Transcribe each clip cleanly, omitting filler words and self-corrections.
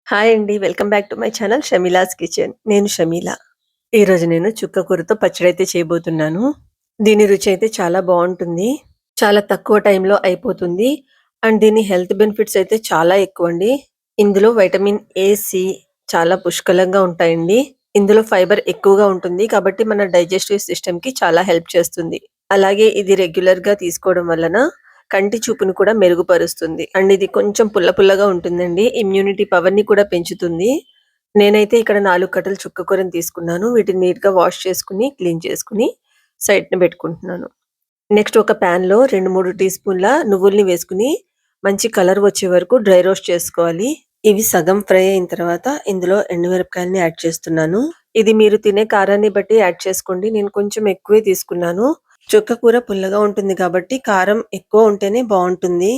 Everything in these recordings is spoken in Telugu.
హాయ్ అండి. Welcome back to my channel Shameela's kitchen. నేను షమీల. ఈరోజు నేను చుక్క కూరతో పచ్చడైతే చేయబోతున్నాను. దీని రుచి అయితే చాలా బావుంటుంది. చాలా తక్కువ టైంలో అయిపోతుంది. అండ్ దీని హెల్త్ బెనిఫిట్స్ అయితే చాలా ఎక్కువండి. ఇందులో వైటమిన్ ఏ, సి చాలా పుష్కలంగా ఉంటాయండి. ఇందులో ఫైబర్ ఎక్కువగా ఉంటుంది. కాబట్టి మన డైజెస్టివ్ సిస్టమ్‌కి చాలా హెల్ప్ చేస్తుంది. అలాగే ఇది రెగ్యులర్‌గా తీసుకోవడం వలన కంటి చూపును కూడా మెరుగుపరుస్తుంది. అండ్ ఇది కొంచెం పుల్ల పుల్లగా ఉంటుందండి. ఇమ్యూనిటీ పవర్‌ని కూడా పెంచుతుంది. నేనైతే ఇక్కడ 4 కట్టలు చుక్క కూరని తీసుకున్నాను. వీటిని నీట్‌గా వాష్ చేసుకొని, క్లీన్ చేసుకొని సైడ్‌న పెట్టుకుంటున్నాను. నెక్స్ట్ ఒక పాన్‌లో 2, 3 టీ స్పూన్ల నువ్వుల్ని వేసుకొని మంచి కలర్ వచ్చే వరకు డ్రై రోస్ట్ చేసుకోవాలి. ఇవి సగం ఫ్రై అయిన తర్వాత ఇందులో ఎండుమిరపకాయలని యాడ్ చేస్తున్నాను. ఇది మీరు తినే కారాన్ని బట్టి యాడ్ చేసుకోండి. నేను కొంచెం ఎక్కువే తీసుకున్నాను. చుక్క కూర పుల్లగా ఉంటుంది కాబట్టి కారం ఎక్కువ ఉంటేనే బావుంటుంది.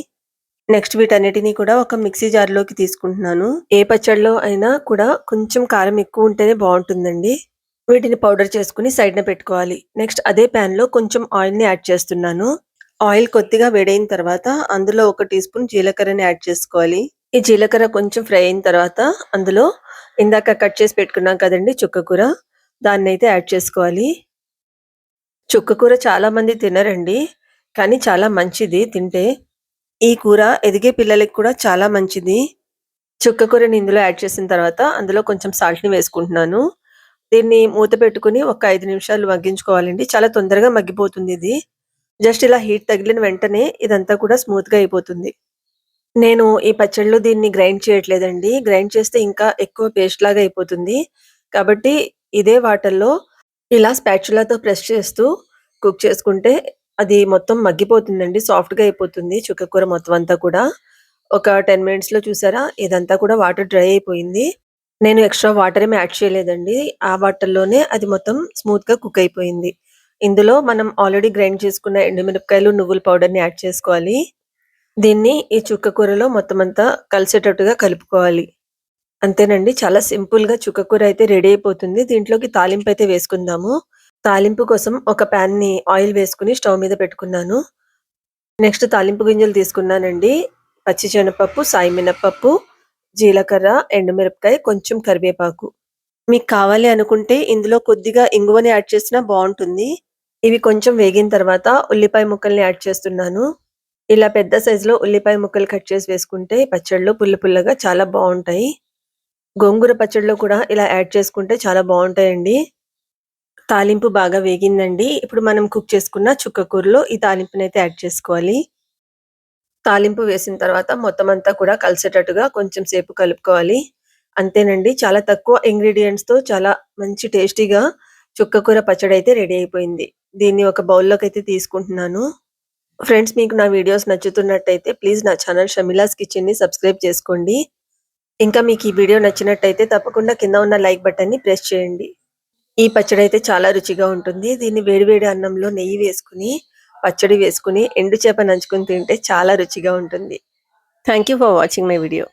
నెక్స్ట్ వీటన్నిటిని కూడా ఒక మిక్సీ జార్‌లోకి తీసుకుంటున్నాను. ఏ పచ్చడిలో అయినా కూడా కొంచెం కారం ఎక్కువ ఉంటేనే బావుంటుందండి. వీటిని పౌడర్ చేసుకొని సైడ్‌న పెట్టుకోవాలి. నెక్స్ట్ అదే పాన్‌లో కొంచెం ఆయిల్‌ని యాడ్ చేస్తున్నాను. ఆయిల్ కొద్దిగా వేడైన తర్వాత అందులో ఒక టీ స్పూన్ జీలకర్రని యాడ్ చేసుకోవాలి. ఈ జీలకర్ర కొంచెం ఫ్రై అయిన తర్వాత అందులో ఇందాక కట్ చేసి పెట్టుకున్నాం కదండీ చుక్క కూర. దాన్నైతే యాడ్ చేసుకోవాలి. చుక్క కూర చాలా మంది తినరండి. కానీ చాలా మంచిది తింటే. ఈ కూర ఎదిగే పిల్లలకి కూడా చాలా మంచిది. చుక్క కూరని ఇందులో యాడ్ చేసిన తర్వాత అందులో కొంచెం సాల్ట్‌ని వేసుకుంటున్నాను. దీన్ని మూత పెట్టుకొని ఒక 5 నిమిషాలు మగ్గించుకోవాలండి. చాలా తొందరగా మగ్గిపోతుందిది. జస్ట్ ఇలా హీట్ తగిలిన వెంటనే ఇదంతా కూడా స్మూత్‌గా అయిపోతుంది. నేను ఈ పచ్చడిలో దీన్ని గ్రైండ్ చేయట్లేదండి. గ్రైండ్ చేస్తే ఇంకా ఎక్కువ పేస్ట్ లాగా అయిపోతుంది. కాబట్టి ఇదే వాటర్‌లో ఇలా స్పాచులాతో ప్రెస్ చేస్తూ కుక్ చేసుకుంటే అది మొత్తం మగ్గిపోతుందండి. సాఫ్ట్‌గా అయిపోతుంది చుక్క కూర మొత్తం అంతా కూడా. ఒక 10 మినిట్స్‌లో చూసారా ఇదంతా కూడా వాటర్ డ్రై అయిపోయింది. నేను ఎక్స్‌ట్రా వాటర్ ఏమి యాడ్ చేయలేదండి. ఆ వాటర్‌లోనే అది మొత్తం స్మూత్‌గా కుక్ అయిపోయింది. ఇందులో మనం ఆల్రెడీ గ్రైండ్ చేసుకున్న ఎండుమిరపకాయలు, నువ్వుల పౌడర్‌ని యాడ్ చేసుకోవాలి. దీన్ని ఈ చుక్క కూరలో మొత్తమంతా కలిసేటట్టుగా కలుపుకోవాలి. అంతేనండి. చాలా సింపుల్‌గా చుక్క కూర అయితే రెడీ అయిపోతుంది. దీంట్లోకి తాలింపయితే వేసుకుందాము. తాలింపు కోసం ఒక పాన్‌ని ఆయిల్ వేసుకొని స్టవ్ మీద పెట్టుకున్నాను. నెక్స్ట్ తాలింపు గింజలు తీసుకున్నానండి. పచ్చి శనగపప్పు, సాయి మినపప్పు, జీలకర్ర, ఎండుమిరపకాయ, కొంచెం కరివేపాకు. మీకు కావాలి అనుకుంటే ఇందులో కొద్దిగా ఇంగువని యాడ్ చేసినా బావుంటుంది. ఇవి కొంచెం వేగిన తర్వాత ఉల్లిపాయ ముక్కల్ని యాడ్ చేస్తున్నాను. ఇలా పెద్ద సైజులో ఉల్లిపాయ ముక్కలు కట్ చేసి వేసుకుంటే పచ్చడిలో పుల్ల పుల్లగా చాలా బావుంటాయి. గోంగూర పచ్చడిలో కూడా ఇలా యాడ్ చేసుకుంటే చాలా బావుంటాయండి. తాలింపు బాగా వేగిందండి. ఇప్పుడు మనం కుక్ చేసుకున్న చుక్క కూరలో ఈ తాలింపునైతే యాడ్ చేసుకోవాలి. తాలింపు వేసిన తర్వాత మొత్తం అంతా కూడా కలిసేటట్టుగా కొంచెం సేపు కలుపుకోవాలి. అంతేనండి. చాలా తక్కువ ఇంగ్రీడియెంట్స్‌తో చాలా మంచి టేస్టీగా చుక్క కూర పచ్చడైతే రెడీ అయిపోయింది. దీన్ని ఒక బౌల్‌లోకైతే తీసుకుంటున్నాను. ఫ్రెండ్స్ మీకు నా వీడియోస్ నచ్చుతున్నట్టయితే ప్లీజ్ నా ఛానల్ షమీలాస్ కిచెన్‌ని సబ్స్క్రైబ్ చేసుకోండి. ఇంకా మీకు ఈ వీడియో నచ్చినట్టయితే తప్పకుండా కింద ఉన్న లైక్ బటన్‌ని ప్రెస్ చేయండి. ఈ పచ్చడైతే చాలా రుచిగా ఉంటుంది. దీన్ని వేడి వేడి అన్నంలో నెయ్యి వేసుకొని, పచ్చడి వేసుకొని, ఎండు చేప నంచుకొని తింటే చాలా రుచిగా ఉంటుంది. Thank you for watching my video.